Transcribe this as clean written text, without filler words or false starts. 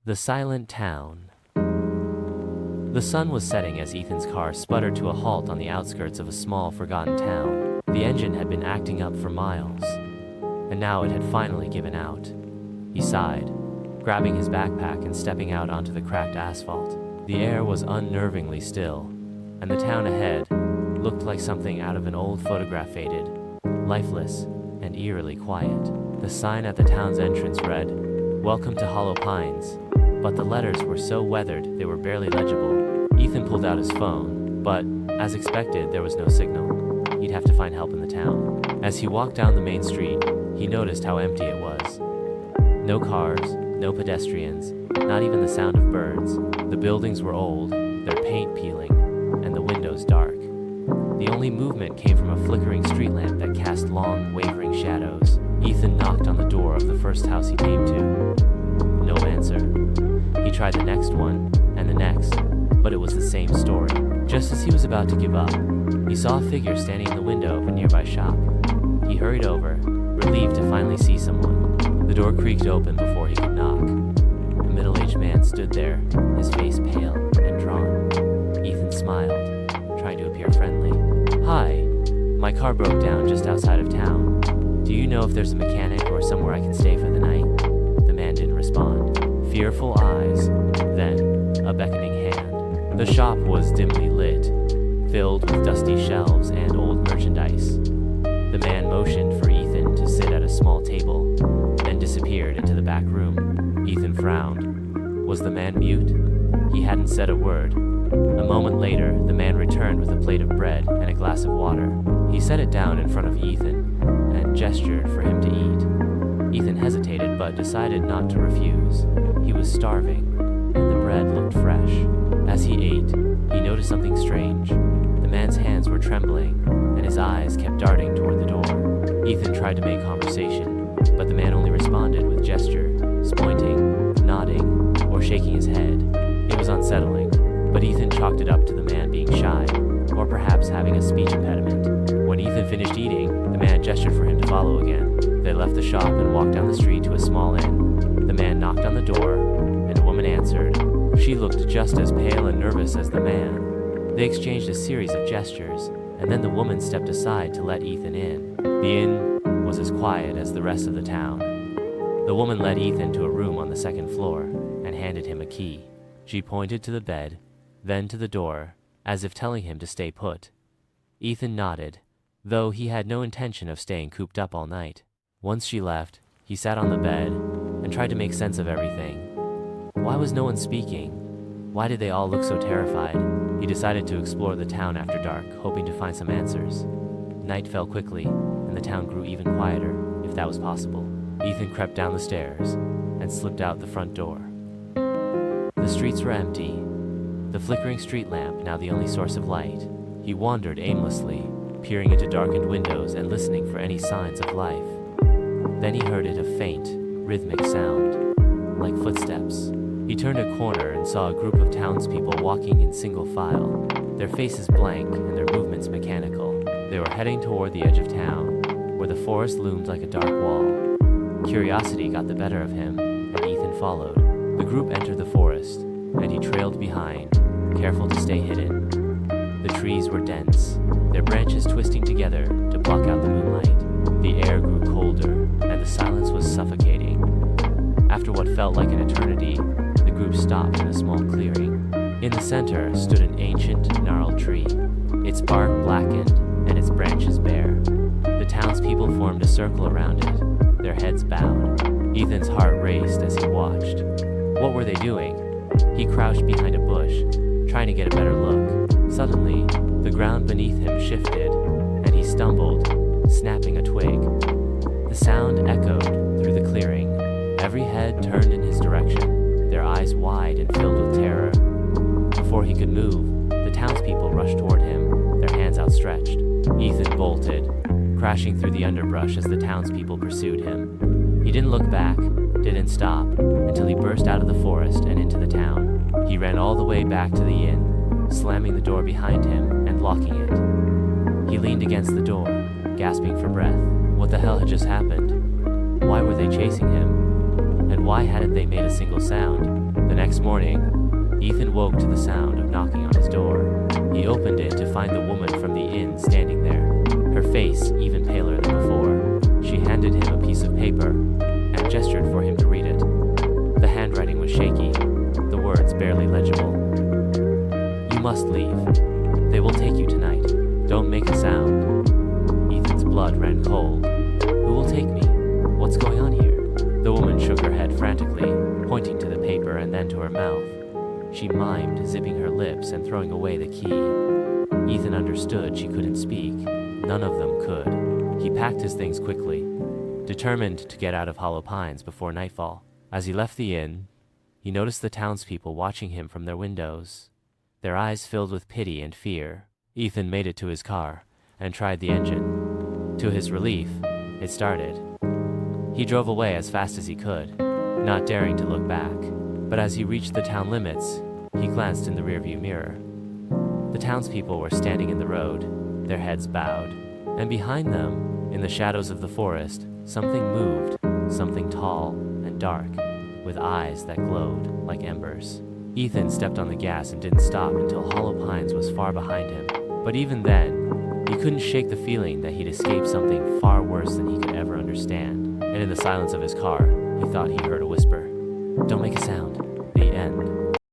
The Silent Town. The sun was setting as Ethan's car sputtered to a halt on the outskirts of a small, forgotten town. The engine had been acting up for miles, and now it had finally given out. He sighed, grabbing his backpack and stepping out onto the cracked asphalt. The air was unnervingly still, and the town ahead looked like something out of an old photograph, faded, lifeless, and eerily quiet. The sign at the town's entrance read, "Welcome to Hollow Pines," but the letters were so weathered they were barely legible. Ethan pulled out his phone, but, as expected, there was no signal. He'd have to find help in the town. As he walked down the main street, he noticed how empty it was. No cars, no pedestrians, not even the sound of birds. The buildings were old, their paint peeling, and the windows dark. The only movement came from a flickering street lamp that cast long, wavering shadows. Ethan knocked on the door of the first house he came to. No answer. He tried the next one, and the next, but it was the same story. Just as he was about to give up, he saw a figure standing in the window of a nearby shop. He hurried over, relieved to finally see someone. The door creaked open before he could knock. A middle-aged man stood there, his face pale and drawn. Ethan smiled, trying to appear friendly. "Hi, my car broke down just outside of town. Do you know if there's a mechanic or somewhere I can stay for the night?" The man didn't respond. Fearful eyes, then a beckoning hand. The shop was dimly lit, filled with dusty shelves and old merchandise. The man motioned for Ethan to sit at a small table, then disappeared into the back room. Ethan frowned. Was the man mute? He hadn't said a word. A moment later, the man returned with a plate of bread and a glass of water. He set it down in front of Ethan and gestured for him to eat. Ethan hesitated but decided not to refuse. He was starving, and the bread looked fresh. As he ate, he noticed something strange. The man's hands were trembling, and his eyes kept darting toward the door. Ethan tried to make conversation, but the man only responded with gesture, pointing, nodding, or shaking his head. It was unsettling, but Ethan chalked it up to the man being shy, or perhaps having a speech impediment. When Ethan finished eating, the man gestured for him to follow again. They left the shop and walked down the street to a small inn. The man knocked on the door, and a woman answered. She looked just as pale and nervous as the man. They exchanged a series of gestures, and then the woman stepped aside to let Ethan in. The inn was as quiet as the rest of the town. The woman led Ethan to a room on the second floor and handed him a key. She pointed to the bed, then to the door, as if telling him to stay put. Ethan nodded, though he had no intention of staying cooped up all night. Once she left, he sat on the bed and tried to make sense of everything. Why was no one speaking? Why did they all look so terrified? He decided to explore the town after dark, hoping to find some answers. Night fell quickly, and the town grew even quieter, if that was possible. Ethan crept down the stairs and slipped out the front door. The streets were empty, the flickering street lamp now the only source of light. He wandered aimlessly, peering into darkened windows and listening for any signs of life. Then he heard a faint, rhythmic sound, like footsteps. He turned a corner and saw a group of townspeople walking in single file, their faces blank and their movements mechanical. They were heading toward the edge of town, where the forest loomed like a dark wall. Curiosity got the better of him, and Ethan followed. The group entered the forest, and he trailed behind, careful to stay hidden. The trees were dense, their branches twisting together to block out the moonlight. The air grew colder, and the silence was suffocating. After what felt like an eternity, the group stopped in a small clearing. In the center stood an ancient, gnarled tree, its bark blackened and its branches bare. The townspeople formed a circle around it, their heads bowed. Ethan's heart raced as he watched. What were they doing? He crouched behind a bush, trying to get a better look. Suddenly, the ground beneath him shifted, and he stumbled, snapping a twig. The sound echoed through the clearing. Every head turned in his direction, their eyes wide and filled with terror. Before he could move, the townspeople rushed toward him, their hands outstretched. Ethan bolted, crashing through the underbrush as the townspeople pursued him. He didn't look back, didn't stop, until he burst out of the forest and into the town. He ran all the way back to the inn, slamming the door behind him and locking it. He leaned against the door, gasping for breath. What the hell had just happened? Why were they chasing him? And why hadn't they made a single sound? The next morning, Ethan woke to the sound of knocking on his door. He opened it to find the woman from the inn standing there, her face even paler than before. She handed him a piece of paper and gestured for him to read it. The handwriting was shaky, the words barely legible. "You must leave. They will take you tonight. Don't make a sound." Ethan's blood ran cold. "Who will take me? What's going on here?" The woman shook her head frantically, pointing to the paper and then to her mouth. She mimed, zipping her lips and throwing away the key. Ethan understood she couldn't speak. None of them could. He packed his things quickly, determined to get out of Hollow Pines before nightfall. As he left the inn, he noticed the townspeople watching him from their windows, their eyes filled with pity and fear. Ethan made it to his car and tried the engine. To his relief, it started. He drove away as fast as he could, not daring to look back. But as he reached the town limits, he glanced in the rearview mirror. The townspeople were standing in the road, their heads bowed, and behind them, in the shadows of the forest, something moved, something tall and dark, with eyes that glowed like embers. Ethan stepped on the gas and didn't stop until Hollow Pines was far behind him. But even then, he couldn't shake the feeling that he'd escaped something far worse than he could ever understand. And in the silence of his car, he thought he heard a whisper. "Don't make a sound." The end.